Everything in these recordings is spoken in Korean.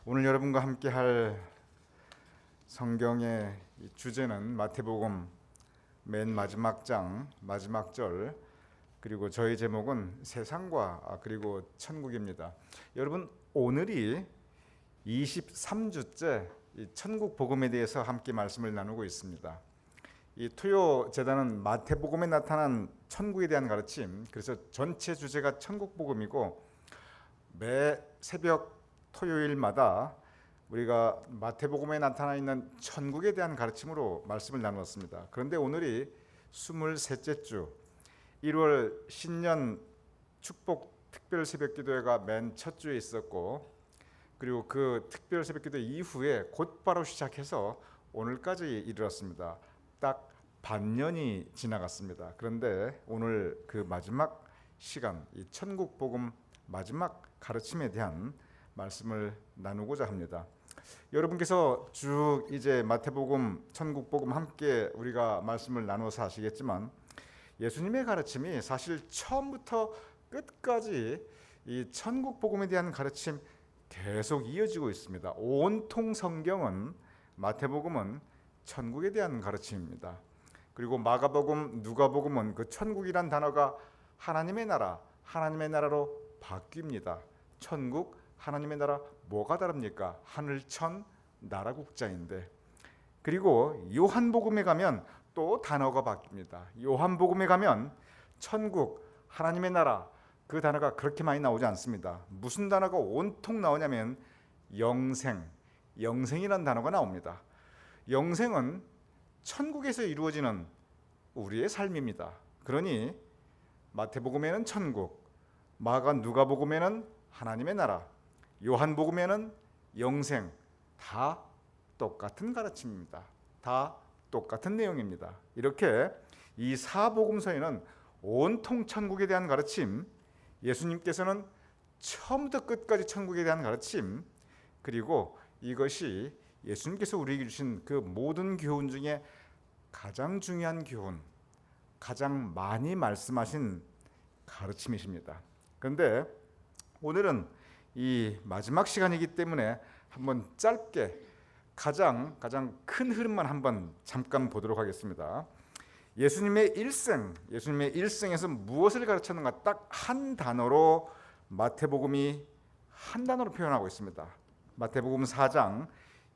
오늘 여러분과 함께 할 성경의 주제는 마태복음 맨 마지막 장 마지막 절, 그리고 저희 제목은 세상과 그리고 천국입니다. 여러분, 오늘이 23주째 천국 복음에 대해서 함께 말씀을 나누고 있습니다. 이 토요 재단은 마태복음에 나타난 천국에 대한 가르침, 그래서 전체 주제가 천국 복음이고, 매 새벽 토요일마다 우리가 마태복음에 나타나 있는 천국에 대한 가르침으로 말씀을 나누었습니다. 그런데 오늘이 23째 주, 1월 신년 축복 특별 새벽기도회가 맨 첫 주에 있었고, 그리고 그 특별 새벽기도 이후에 곧바로 시작해서 오늘까지 이르렀습니다. 딱 반년이 지나갔습니다. 그런데 오늘 그 마지막 시간, 이 천국 복음 마지막 가르침에 대한 말씀을 나누고자 합니다. 여러분께서 쭉 이제 마태복음, 천국복음 함께 우리가 말씀을 나누어서 아시겠지만, 예수님의 가르침이 사실 처음부터 끝까지 이 천국복음에 대한 가르침 계속 이어지고 있습니다. 온통 성경은, 마태복음은 천국에 대한 가르침입니다. 그리고 마가복음, 누가복음은 그 천국이란 단어가 하나님의 나라로 바뀝니다. 천국, 하나님의 나라, 뭐가 다릅니까? 하늘천 나라국자인데. 그리고 요한복음에 가면 또 단어가 바뀝니다. 요한복음에 가면 천국, 하나님의 나라, 그 단어가 그렇게 많이 나오지 않습니다. 무슨 단어가 온통 나오냐면 영생이라는 단어가 나옵니다. 영생은 천국에서 이루어지는 우리의 삶입니다. 그러니 마태복음에는 천국, 마가 누가복음에는 하나님의 나라, 요한복음에는 영생, 다 똑같은 가르침입니다. 다 똑같은 내용입니다. 이렇게 이 사복음서에는 온통 천국에 대한 가르침, 예수님께서는 처음부터 끝까지 천국에 대한 가르침, 그리고 이것이 예수님께서 우리에게 주신 그 모든 교훈 중에 가장 중요한 교훈, 가장 많이 말씀하신 가르침이십니다. 그런데 오늘은 이 마지막 시간이기 때문에 한번 짧게 가장 큰 흐름만 한번 잠깐 보도록 하겠습니다. 예수님의 일생에서 무엇을 가르쳤는가, 딱 한 단어로 마태복음이 한 단어로 표현하고 있습니다. 마태복음 4장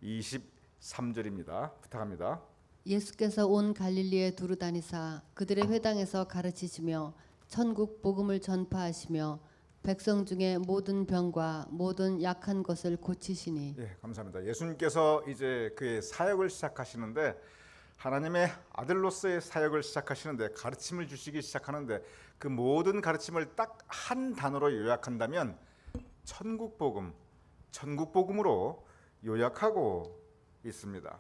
23절입니다. 부탁합니다. 예수께서 온 갈릴리에 두루 다니사 그들의 회당에서 가르치시며 천국 복음을 전파하시며 백성 중에 모든 병과 모든 약한 것을 고치시니. 예, 감사합니다. 예수님께서 이제 그의 사역을 시작하시는데, 하나님의 아들로서의 사역을 시작하시는데, 가르침을 주시기 시작하는데, 그 모든 가르침을 딱 한 단어로 요약한다면 천국복음으로 요약하고 있습니다.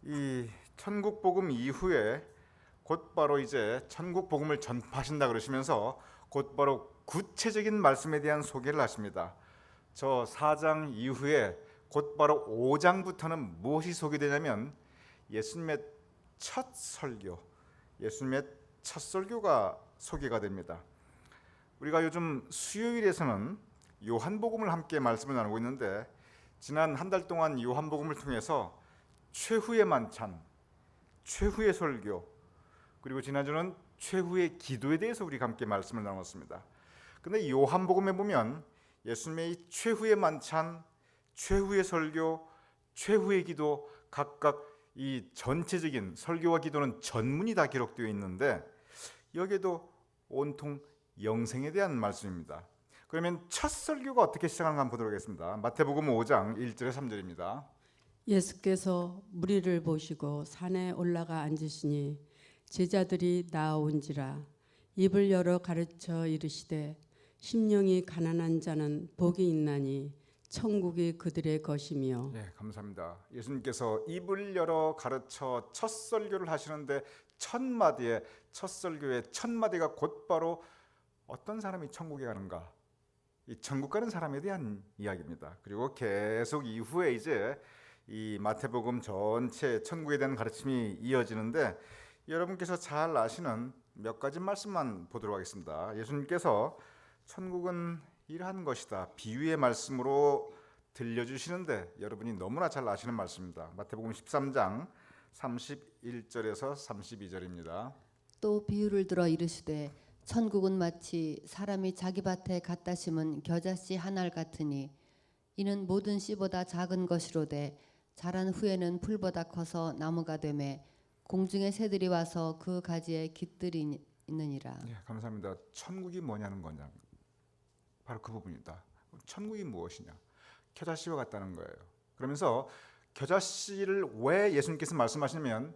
이 천국복음 이후에 곧바로 이제 천국복음을 전파하신다 그러시면서 곧바로 구체적인 말씀에 대한 소개를 하십니다. 저 4장 이후에 곧바로 5장부터는 무엇이 소개되냐면 예수님의 첫 설교가 소개가 됩니다. 우리가 요즘 수요일에서는 요한복음을 함께 말씀을 나누고 있는데, 지난 한 달 동안 요한복음을 통해서 최후의 만찬, 최후의 설교, 그리고 지난주는 최후의 기도에 대해서 우리가 함께 말씀을 나눴습니다. 그런데 요한복음에 보면 예수님의 이 최후의 만찬, 최후의 설교, 최후의 기도, 각각 이 전체적인 설교와 기도는 전문이 다 기록되어 있는데, 여기에도 온통 영생에 대한 말씀입니다. 그러면 첫 설교가 어떻게 시작하는가 한번 보도록 하겠습니다. 마태복음 5장 1절에 3절입니다. 예수께서 무리를 보시고 산에 올라가 앉으시니 제자들이 나아온지라 입을 열어 가르쳐 이르시되 심령이 가난한 자는 복이 있나니 천국이 그들의 것이며. 네, 감사합니다. 예수님께서 입을 열어 가르쳐 첫 설교를 하시는데, 첫 설교의 첫 마디가 곧바로 어떤 사람이 천국에 가는가, 이 천국 가는 사람에 대한 이야기입니다. 그리고 계속 이후에 이제 이 마태복음 전체 천국에 대한 가르침이 이어지는데, 여러분께서 잘 아시는 몇 가지 말씀만 보도록 하겠습니다. 예수님께서 천국은 이러한 것이다, 비유의 말씀으로 들려주시는데 여러분이 너무나 잘 아시는 말씀입니다. 마태복음 13장 31절에서 32절입니다. 또 비유를 들어 이르시되 천국은 마치 사람이 자기 밭에 갖다 심은 겨자씨 한 알 같으니 이는 모든 씨보다 작은 것이로되 자란 후에는 풀보다 커서 나무가 되매 공중의 새들이 와서 그 가지에 깃들이 있느니라. 예, 감사합니다. 천국이 뭐냐는 거냐, 바로 그 부분이다. 천국이 무엇이냐? 겨자씨와 같다는 거예요. 그러면서 겨자씨를 왜 예수님께서 말씀하시냐면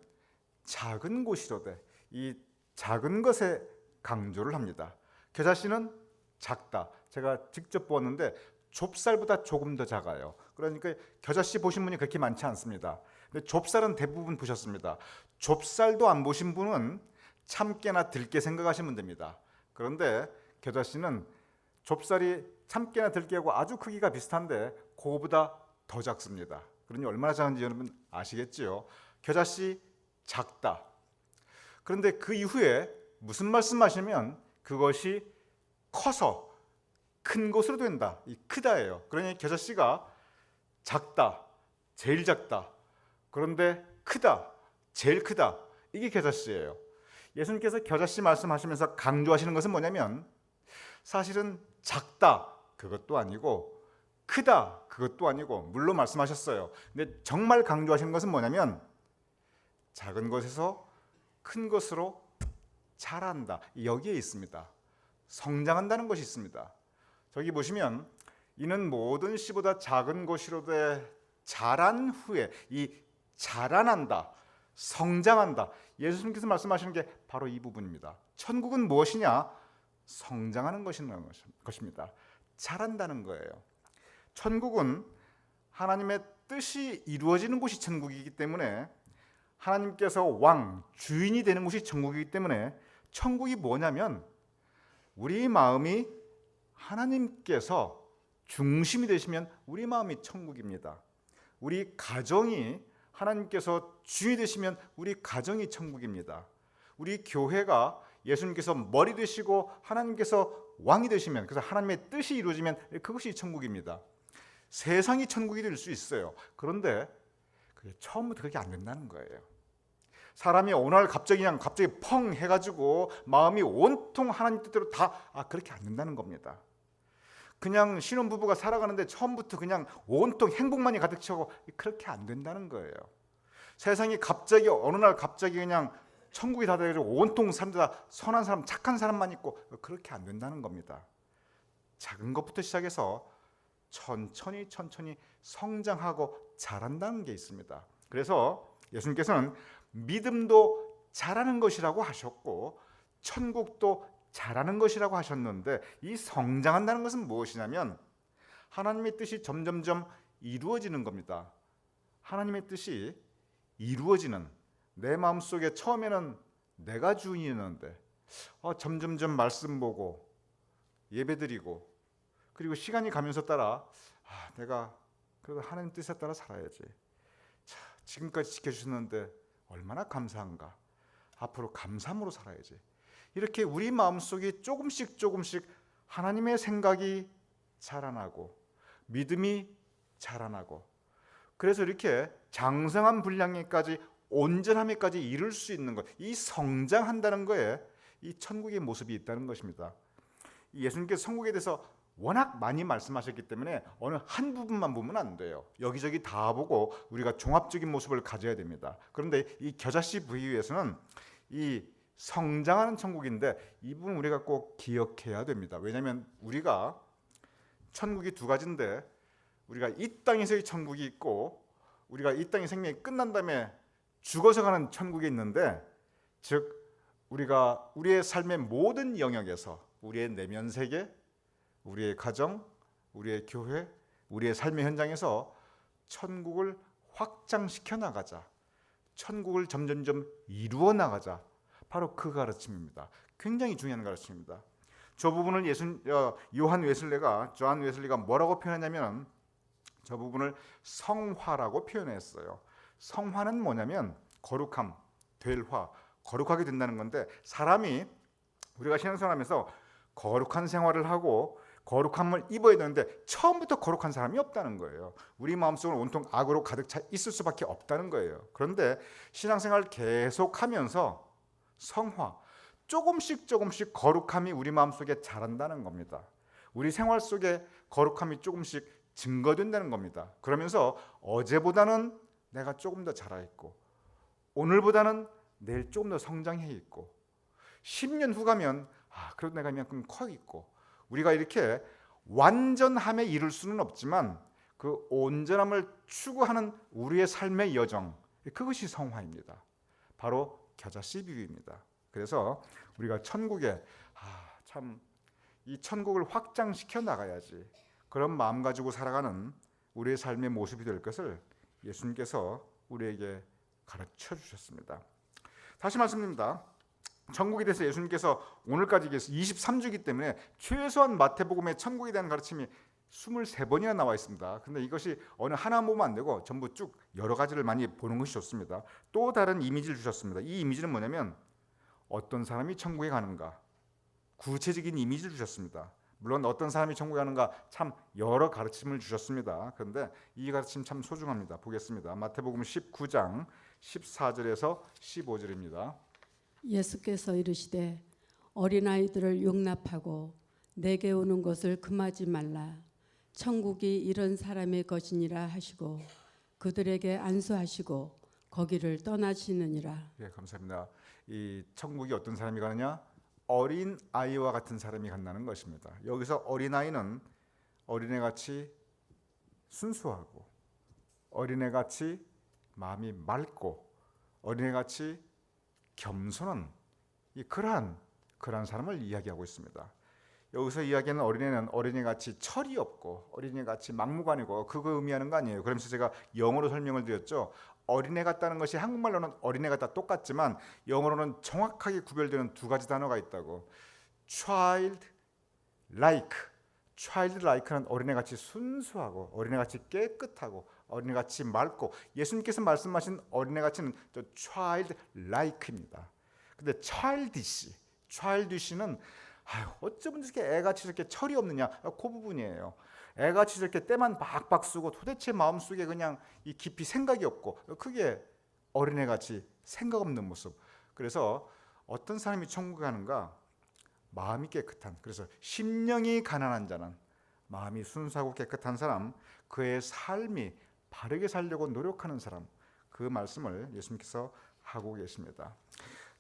작은 곳이로되, 이 작은 것에 강조를 합니다. 겨자씨는 작다. 제가 직접 보았는데 좁쌀보다 조금 더 작아요. 그러니까 겨자씨 보신 분이 그렇게 많지 않습니다. 근데 좁쌀은 대부분 보셨습니다. 좁쌀도 안 보신 분은 참깨나 들깨 생각하시면 됩니다. 그런데 겨자씨는 좁쌀이 참깨나 들깨하고 아주 크기가 비슷한데 그거보다 더 작습니다. 그러니 얼마나 작은지 여러분 아시겠지요? 겨자씨 작다. 그런데 그 이후에 무슨 말씀하시면 그것이 커서 큰 것으로 된다. 이 크다예요. 그러니 겨자씨가 작다, 제일 작다. 그런데 크다, 제일 크다. 이게 겨자씨예요. 예수님께서 겨자씨 말씀하시면서 강조하시는 것은 뭐냐면 사실은 작다 그것도 아니고 크다 그것도 아니고, 물론 말씀하셨어요. 근데 정말 강조하시는 것은 뭐냐면 작은 것에서 큰 것으로 자란다. 여기에 있습니다. 성장한다는 것이 있습니다. 저기 보시면 이는 모든 씨보다 작은 것이로되 자란 후에, 이 자라난다, 성장한다. 예수님께서 말씀하시는 게 바로 이 부분입니다. 천국은 무엇이냐? 성장하는 것입니다. 자란다는 거예요. 천국은 하나님의 뜻이 이루어지는 곳이 천국이기 때문에, 하나님께서 왕, 주인이 되는 곳이 천국이기 때문에, 천국이 뭐냐면 우리 마음이 하나님께서 중심이 되시면 우리 마음이 천국입니다. 우리 가정이 하나님께서 주인이 되시면 우리 가정이 천국입니다. 우리 교회가 예수님께서 머리 되시고 하나님께서 왕이 되시면, 그래서 하나님의 뜻이 이루어지면 그것이 천국입니다. 세상이 천국이 될 수 있어요. 그런데 그게 처음부터 그렇게 안 된다는 거예요. 사람이 어느 날 갑자기 펑 해가지고 마음이 온통 하나님 뜻대로 다 그렇게 안 된다는 겁니다. 그냥 신혼부부가 살아가는데 처음부터 그냥 온통 행복만이 가득 차고 그렇게 안 된다는 거예요. 세상이 갑자기 어느 날 갑자기 그냥 천국이 다 돼가지고 온통 사람들 다 선한 사람, 착한 사람만 있고 그렇게 안 된다는 겁니다. 작은 것부터 시작해서 천천히 성장하고 자란다는 게 있습니다. 그래서 예수님께서는 믿음도 자라는 것이라고 하셨고 천국도 자라는 것이라고 하셨는데, 이 성장한다는 것은 무엇이냐면 하나님의 뜻이 점점점 이루어지는 겁니다. 하나님의 뜻이 이루어지는, 내 마음속에 처음에는 내가 주인이었는데 점점점 말씀 보고 예배드리고, 그리고 시간이 가면서 따라 내가 그래도 하나님 뜻에 따라 살아야지. 지금까지 지켜주셨는데 얼마나 감사한가. 앞으로 감사함으로 살아야지. 이렇게 우리 마음속에 조금씩 하나님의 생각이 자라나고 믿음이 자라나고, 그래서 이렇게 장성한 분량에까지, 온전함에까지 이룰 수 있는 것, 이 성장한다는 거에 이 천국의 모습이 있다는 것입니다. 예수님께서 천국에 대해서 워낙 많이 말씀하셨기 때문에 어느 한 부분만 보면 안 돼요. 여기저기 다 보고 우리가 종합적인 모습을 가져야 됩니다. 그런데 이 겨자씨 비유에서는 이 성장하는 천국인데 이 부분 우리가 꼭 기억해야 됩니다. 왜냐하면 우리가 천국이 두 가지인데, 우리가 이 땅에서의 천국이 있고 우리가 이 땅의 생명이 끝난 다음에 죽어서 가는 천국이 있는데, 즉 우리가 우리의 삶의 모든 영역에서, 우리의 내면 세계, 우리의 가정, 우리의 교회, 우리의 삶의 현장에서 천국을 확장시켜 나가자, 천국을 점점점 이루어 나가자, 바로 그 가르침입니다. 굉장히 중요한 가르침입니다. 저 부분을 존 웨슬리가 뭐라고 표현했냐면, 저 부분을 성화라고 표현했어요. 성화는 뭐냐면 거룩함, 될화, 거룩하게 된다는 건데, 사람이 우리가 신앙생활하면서 거룩한 생활을 하고 거룩함을 입어야 되는데 처음부터 거룩한 사람이 없다는 거예요. 우리 마음속은 온통 악으로 가득 차 있을 수밖에 없다는 거예요. 그런데 신앙생활을 계속하면서 성화, 조금씩 거룩함이 우리 마음속에 자란다는 겁니다. 우리 생활 속에 거룩함이 조금씩 증거된다는 겁니다. 그러면서 어제보다는 내가 조금 더 자라있고 오늘보다는 내일 조금 더 성장해 있고 10년 후 가면 그래도 내가 이만큼 커 있고 우리가 이렇게 완전함에 이를 수는 없지만 그 온전함을 추구하는 우리의 삶의 여정, 그것이 성화입니다. 바로 겨자씨 비유입니다. 그래서 우리가 천국에 참 이 천국을 확장시켜 나가야지, 그런 마음 가지고 살아가는 우리의 삶의 모습이 될 것을 예수님께서 우리에게 가르쳐 주셨습니다. 다시 말씀드립니다. 천국에 대해서 예수님께서 오늘까지 23주이기 때문에 최소한 마태복음의 천국에 대한 가르침이 23번이나 나와 있습니다. 근데 이것이 어느 하나만 보면 안 되고 전부 쭉 여러 가지를 많이 보는 것이 좋습니다. 또 다른 이미지를 주셨습니다. 이 이미지는 뭐냐면 어떤 사람이 천국에 가는가, 구체적인 이미지를 주셨습니다. 물론 어떤 사람이 천국에 가는가 참 여러 가르침을 주셨습니다. 그런데 이 가르침 참 소중합니다. 보겠습니다. 마태복음 19장 14절에서 15절입니다. 예수께서 이르시되 어린아이들을 용납하고 내게 오는 것을 금하지 말라. 천국이 이런 사람의 것이니라 하시고 그들에게 안수하시고 거기를 떠나시느니라. 예, 감사합니다. 이 천국이 어떤 사람이 가느냐? 어린 아이와 같은 사람이 간다는 것입니다. 여기서 어린아이는 어린애같이 순수하고 어린애같이 마음이 맑고 어린애같이 겸손한 그러한 사람을 이야기하고 있습니다. 여기서 이야기하는 어린애는 어린애같이 철이 없고 어린애같이 막무가내고 그거 의미하는 거 아니에요. 그러면서 제가 영어로 설명을 드렸죠. 어린애 같다는 것이 한국말로는 어린애 같다 똑같지만 영어로는 정확하게 구별되는 두 가지 단어가 있다고. child like, child like는 어린애같이 순수하고 어린애같이 깨끗하고 어린애같이 맑고, 예수님께서 말씀하신 어린애같이는 저 child like입니다. 근데 childish는 어쩌면 이렇게 애같이 이렇게 철이 없느냐, 그 부분이에요. 애같이 이렇게 때만 박박 쓰고 도대체 마음속에 그냥 이 깊이 생각이 없고, 그게 어린애같이 생각 없는 모습. 그래서 어떤 사람이 천국에 가는가? 마음이 깨끗한, 그래서 심령이 가난한 자는, 마음이 순수하고 깨끗한 사람, 그의 삶이 바르게 살려고 노력하는 사람, 그 말씀을 예수님께서 하고 계십니다.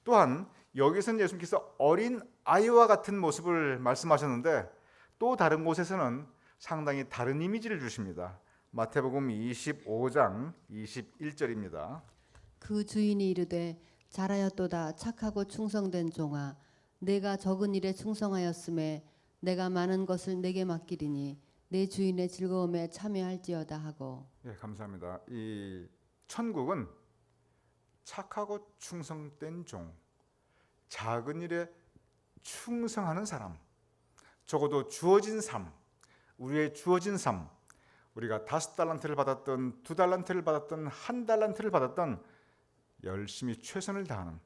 또한 여기서는 예수님께서 어린 아이와 같은 모습을 말씀하셨는데 또 다른 곳에서는 상당히 다른 이미지를 주십니다. 마태복음 25장 21절입니다. 그 주인이 이르되 잘하였도다 착하고 충성된 종아, 내가 적은 일에 충성하였음에 내가 많은 것을 내게 맡기리니 내 주인의 즐거움에 참여할지어다 하고. 예, 감사합니다. 이 천국은 착하고 충성된 종, 작은 일에 충성하는 사람, 적어도 주어진 삶, 우리의 주어진 삶, 우리가 5달란트를 받았던 2달란트를 받았던 1달란트를 받았던 열심히 최선을 다하는,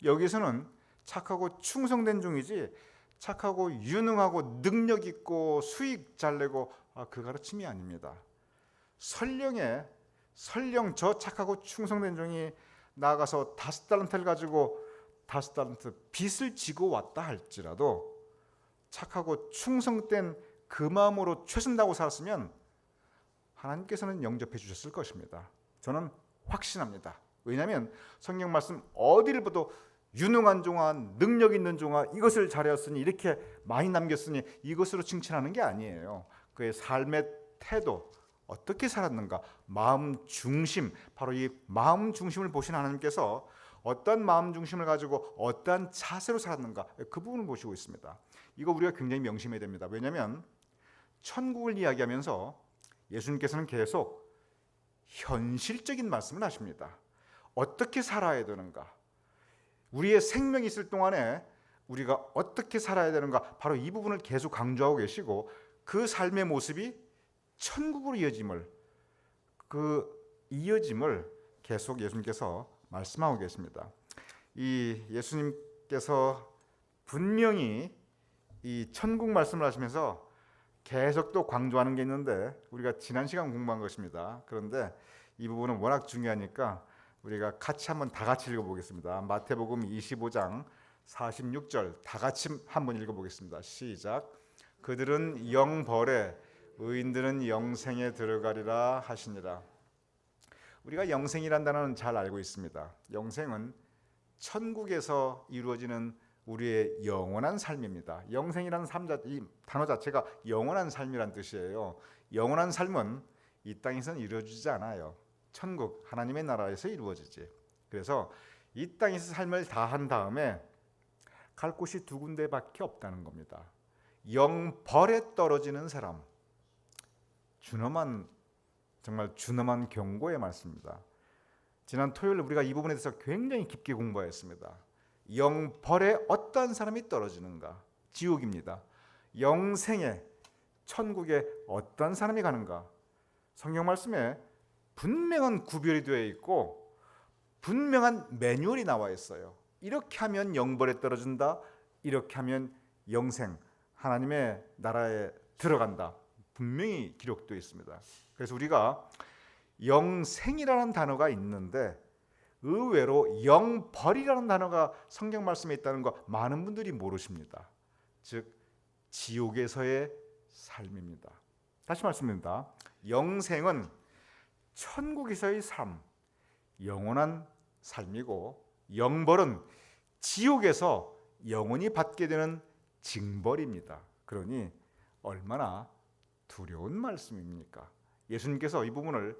여기서는 착하고 충성된 종이지 착하고 유능하고 능력 있고 수익 잘 내고 그 가르침이 아닙니다. 설령 저 착하고 충성된 종이 나아가서 5달란트를 가지고 5달란트 빚을 지고 왔다 할지라도 착하고 충성된 그 마음으로 최선 다하고 살았으면 하나님께서는 영접해 주셨을 것입니다. 저는 확신합니다. 왜냐하면 성경 말씀 어디를 봐도 유능한 종아, 능력 있는 종아, 이것을 잘하였으니, 이렇게 많이 남겼으니 이것으로 칭찬하는 게 아니에요. 그의 삶의 태도, 어떻게 살았는가, 마음 중심, 바로 이 마음 중심을 보신 하나님께서 어떤 마음 중심을 가지고 어떠한 자세로 살았는가, 그 부분을 보시고 있습니다. 이거 우리가 굉장히 명심해야 됩니다. 왜냐하면 천국을 이야기하면서 예수님께서는 계속 현실적인 말씀을 하십니다. 어떻게 살아야 되는가, 우리의 생명이 있을 동안에 우리가 어떻게 살아야 되는가, 바로 이 부분을 계속 강조하고 계시고, 그 삶의 모습이 천국으로 이어짐을 계속 예수님께서 말씀하고 계십니다. 이 예수님께서 분명히 이 천국 말씀을 하시면서 계속 또 강조하는 게 있는데 우리가 지난 시간 공부한 것입니다. 그런데 이 부분은 워낙 중요하니까 우리가 같이 한번 다 같이 읽어보겠습니다. 마태복음 25장 46절 다 같이 한번 읽어보겠습니다. 시작. 그들은 영벌에 의인들은 영생에 들어가리라 하시니라. 우리가 영생이란 단어는 잘 알고 있습니다. 영생은 천국에서 이루어지는 우리의 영원한 삶입니다. 영생이라는 이 단어 자체가 영원한 삶이란 뜻이에요. 영원한 삶은 이 땅에서는 이루어지지 않아요. 천국 하나님의 나라에서 이루어지지. 그래서 이 땅에서 삶을 다 한 다음에 갈 곳이 두 군데밖에 없다는 겁니다. 영벌에 떨어지는 사람, 정말 준엄한 경고의 말씀입니다. 지난 토요일 우리가 이 부분에 대해서 굉장히 깊게 공부했습니다. 영벌에 어떤 사람이 떨어지는가? 지옥입니다. 영생에 천국에 어떤 사람이 가는가? 성경 말씀에 분명한 구별이 되어 있고 분명한 매뉴얼이 나와 있어요. 이렇게 하면 영벌에 떨어진다. 이렇게 하면 영생, 하나님의 나라에 들어간다. 분명히 기록되어 있습니다. 그래서 우리가 영생이라는 단어가 있는데 의외로 영벌이라는 단어가 성경 말씀에 있다는 거 많은 분들이 모르십니다. 즉 지옥에서의 삶입니다. 다시 말씀드립니다. 영생은 천국에서의 삶, 영원한 삶이고 영벌은 지옥에서 영원히 받게 되는 징벌입니다. 그러니 얼마나 두려운 말씀입니까? 예수님께서 이 부분을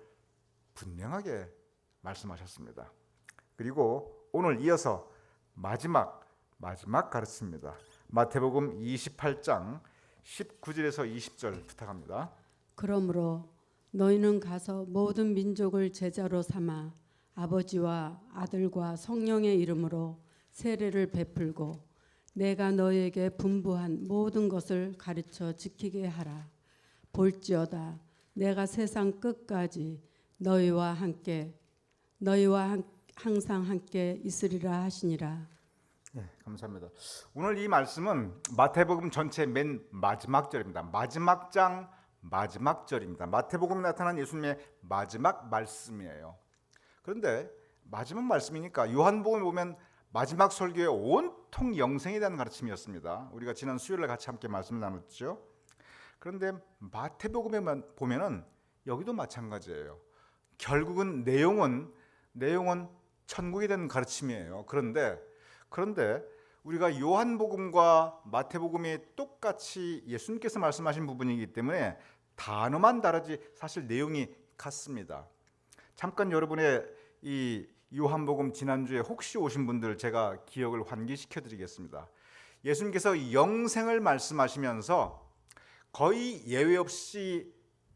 분명하게 말씀하셨습니다. 그리고 오늘 이어서 마지막 가르침입니다. 마태복음 28장 19절에서 20절 부탁합니다. 그러므로 너희는 가서 모든 민족을 제자로 삼아 아버지와 아들과 성령의 이름으로 세례를 베풀고 내가 너희에게 분부한 모든 것을 가르쳐 지키게 하라. 볼지어다 내가 세상 끝까지 너희와 항상 함께 있으리라 하시니라. 네, 감사합니다. 오늘 이 말씀은 마태복음 전체 맨 마지막 절입니다. 마지막 장 마지막 절입니다. 마태복음에 나타난 예수님의 마지막 말씀이에요. 그런데 마지막 말씀이니까 요한복음에 보면 마지막 설교의 온통 영생에 대한 가르침이었습니다. 우리가 지난 수요일에 같이 함께 말씀을 나눴죠. 그런데 마태복음에만 보면은 여기도 마찬가지예요. 결국은 내용은 천국에 대한 가르침이에요. 그런데 우리가 요한복음과 마태복음이 똑같이 예수님께서 말씀하신 부분이기 때문에 단어만 다르지 사실 내용이 같습니다. 잠깐 여러분의 이 요한복음 지난주에 혹시 오신 분들 제가 기억을 환기시켜 드리겠습니다. 예수님께서 영생을 말씀하시면서 거의 예외 없이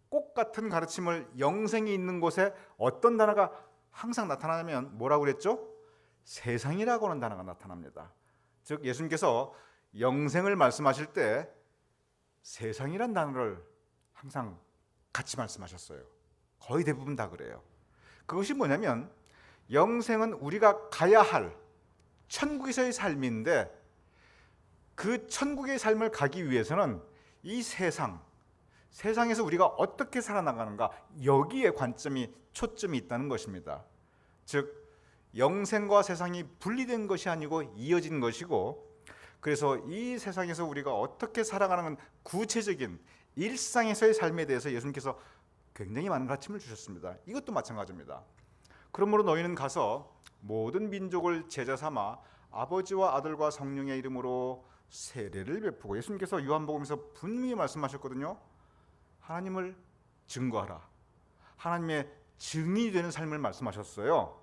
꼭 같은 가르침을 영생이 있는 곳에 어떤 단어가 항상 나타나면 뭐라고 그랬죠? 세상이라고 하는 단어가 나타납니다. 즉 예수님께서 영생을 말씀하실 때 세상이란 단어를 항상 같이 말씀하셨어요. 거의 대부분 다 그래요. 그것이 뭐냐면 영생은 우리가 가야 할 천국에서의 삶인데 그 천국의 삶을 가기 위해서는 이 세상에서 우리가 어떻게 살아나가는가 여기에 초점이 있다는 것입니다. 즉 영생과 세상이 분리된 것이 아니고 이어진 것이고 그래서 이 세상에서 우리가 어떻게 살아가는 구체적인 일상에서의 삶에 대해서 예수님께서 굉장히 많은 가르침을 주셨습니다. 이것도 마찬가지입니다. 그러므로 너희는 가서 모든 민족을 제자 삼아 아버지와 아들과 성령의 이름으로 세례를 베푸고 예수님께서 요한복음에서 분명히 말씀하셨거든요. 하나님을 증거하라. 하나님의 증인이 되는 삶을 말씀하셨어요.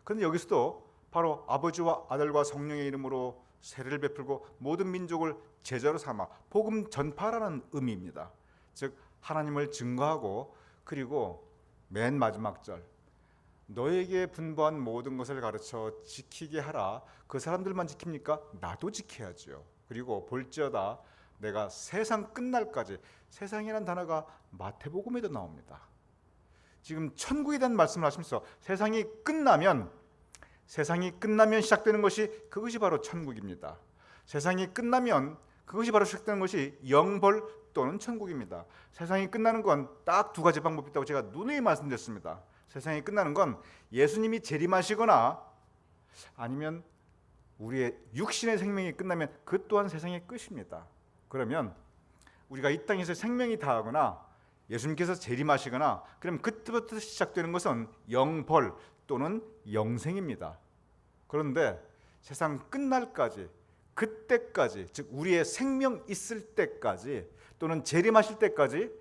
그런데 여기서도 바로 아버지와 아들과 성령의 이름으로 세례를 베풀고 모든 민족을 제자로 삼아 복음 전파라는 의미입니다. 즉 하나님을 증거하고 그리고 맨 마지막 절 너에게 분부한 모든 것을 가르쳐 지키게 하라. 그 사람들만 지킵니까? 나도 지켜야죠. 그리고 볼지어다 내가 세상 끝날까지 세상이라는 단어가 마태복음에도 나옵니다. 지금 천국에 대한 말씀을 하시면서 세상이 끝나면 시작되는 그것이 바로 천국입니다. 세상이 끝나면 그것이 바로 시작되는 것이 영벌 또는 천국입니다. 세상이 끝나는 건 딱 두 가지 방법이 있다고 제가 누누이 말씀드렸습니다. 세상이 끝나는 건 예수님이 재림하시거나 아니면 우리의 육신의 생명이 끝나면 그 또한 세상의 끝입니다. 그러면 우리가 이 땅에서 생명이 다하거나 예수님께서 재림하시거나 그럼 그때부터 시작되는 것은 영벌 또는 영생입니다. 그런데 세상 끝날까지, 그때까지, 즉 우리의 생명 있을 때까지 또는 재림하실 때까지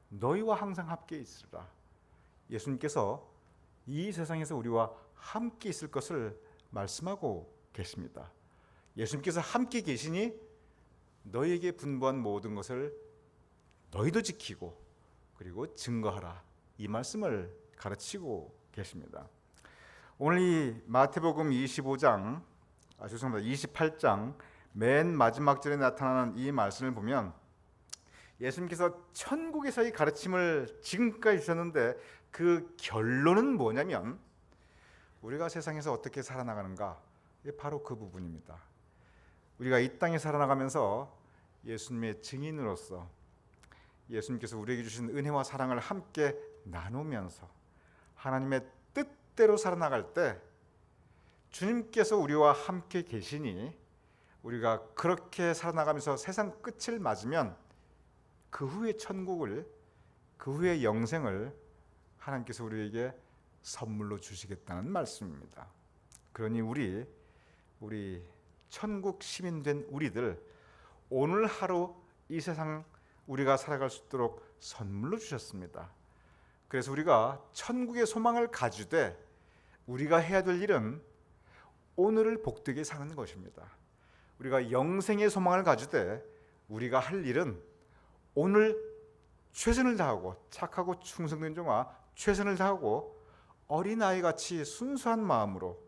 너희와 항상 함께 있으리라. 예수님께서 이 세상에서 우리와 함께 있을 것을 말씀하고 계십니다. 예수님께서 함께 계시니 너희에게 분부한 모든 것을 너희도 지키고 그리고 증거하라. 이 말씀을 가르치고 계십니다. 오늘 이 마태복음 25장, 28장 맨 마지막 절에 나타나는 이 말씀을 보면 예수님께서 천국에서의 가르침을 지금까지 주셨는데 그 결론은 뭐냐면 우리가 세상에서 어떻게 살아나가는가, 바로 그 부분입니다. 우리가 이 땅에 살아나가면서 예수님의 증인으로서 예수님께서 우리에게 주신 은혜와 사랑을 함께 나누면서 하나님의 뜻대로 살아나갈 때 주님께서 우리와 함께 계시니 우리가 그렇게 살아나가면서 세상 끝을 맞으면 그 후에 천국을, 그 후에 영생을 하나님께서 우리에게 선물로 주시겠다는 말씀입니다. 그러니 우리 천국 시민 된 우리들 오늘 하루 이 세상 우리가 살아갈 수 있도록 선물로 주셨습니다. 그래서 우리가 천국의 소망을 가지되 우리가 해야 될 일은 오늘을 복되게 사는 것입니다. 우리가 영생의 소망을 가지되 우리가 할 일은 오늘 최선을 다하고 착하고 충성된 종아 최선을 다하고 어린아이같이 순수한 마음으로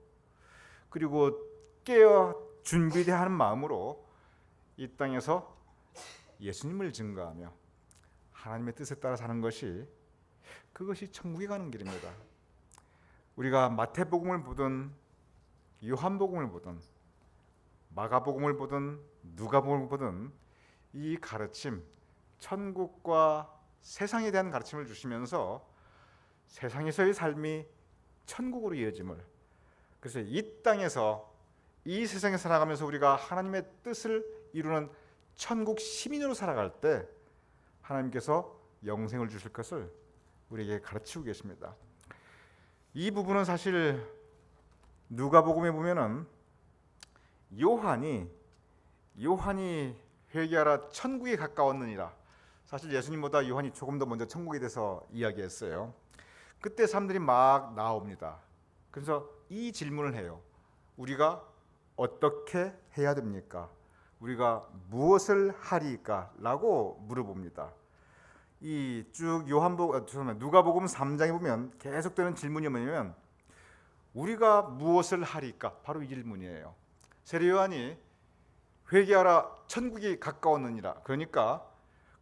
그리고 깨어 준비되어 하는 마음으로 이 땅에서 예수님을 증거하며 하나님의 뜻에 따라 사는 것이 그것이 천국에 가는 길입니다. 우리가 마태복음을 보든 요한복음을 보든 마가복음을 보든 누가복음을 보든 이 가르침, 천국과 세상에 대한 가르침을 주시면서 세상에서의 삶이 천국으로 이어짐을, 그래서 이 땅에서 이 세상에 살아가면서 우리가 하나님의 뜻을 이루는 천국 시민으로 살아갈 때 하나님께서 영생을 주실 것을 우리에게 가르치고 계십니다. 이 부분은 사실 누가복음에 보면은 요한이 회개하라 천국에 가까웠느니라. 사실 예수님보다 요한이 조금 더 먼저 천국에 대해서 이야기했어요. 그때 사람들이 막 나옵니다. 그래서 이 질문을 해요. 우리가 어떻게 해야 됩니까? 우리가 무엇을 하리까? 라고 물어봅니다. 이 쭉 누가복음 3장에 보면 계속되는 질문이 뭐냐면 우리가 무엇을 하리까? 바로 이 질문이에요. 세례 요한이 회개하라 천국이 가까웠느니라. 그러니까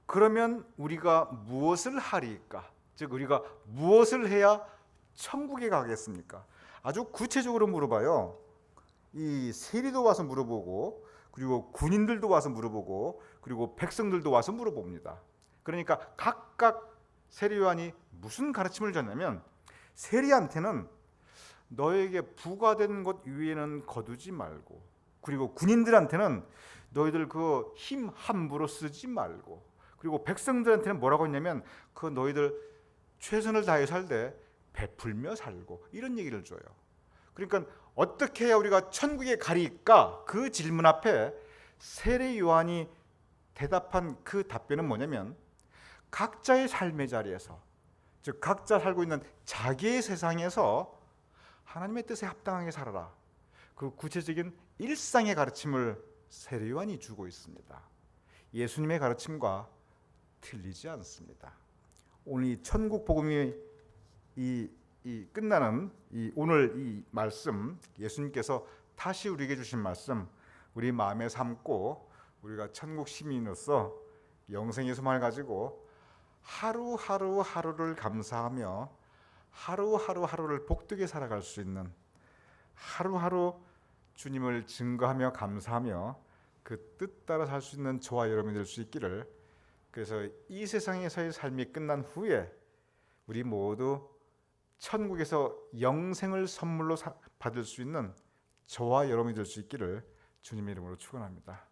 그러면 우리가 무엇을 하리까? 즉 우리가 무엇을 해야 천국에 가겠습니까? 아주 구체적으로 물어봐요. 이 세리도 와서 물어보고 그리고 군인들도 와서 물어보고 그리고 백성들도 와서 물어봅니다. 그러니까 각각 세례 요한이 무슨 가르침을 줬냐면 세리한테는 너에게 부과된 것 위에는 거두지 말고 그리고 군인들한테는 너희들 그 힘 함부로 쓰지 말고 그리고 백성들한테는 뭐라고 했냐면 그 너희들 최선을 다해 살되 베풀며 살고 이런 얘기를 줘요. 그러니까 어떻게 해야 우리가 천국에 가리까? 그 질문 앞에 세례 요한이 대답한 그 답변은 뭐냐면 각자의 삶의 자리에서 즉 각자 살고 있는 자기의 세상에서 하나님의 뜻에 합당하게 살아라. 그 구체적인 일상의 가르침을 세례 요한이 주고 있습니다. 예수님의 가르침과 틀리지 않습니다. 오늘 이 천국 복음이 끝나는 오늘 이 말씀, 예수님께서 다시 우리에게 주신 말씀, 우리 마음에 담고 우리가 천국 시민으로서 영생의 소망을 가지고 하루를 감사하며 하루를 복되게 살아갈 수 있는 하루하루 주님을 증거하며 감사하며 그 뜻 따라 살 수 있는 저와 여러분이 될 수 있기를 그래서 이 세상에서의 삶이 끝난 후에 우리 모두 천국에서 영생을 선물로 받을 수 있는 저와 여러분이 될 수 있기를 주님의 이름으로 축원합니다.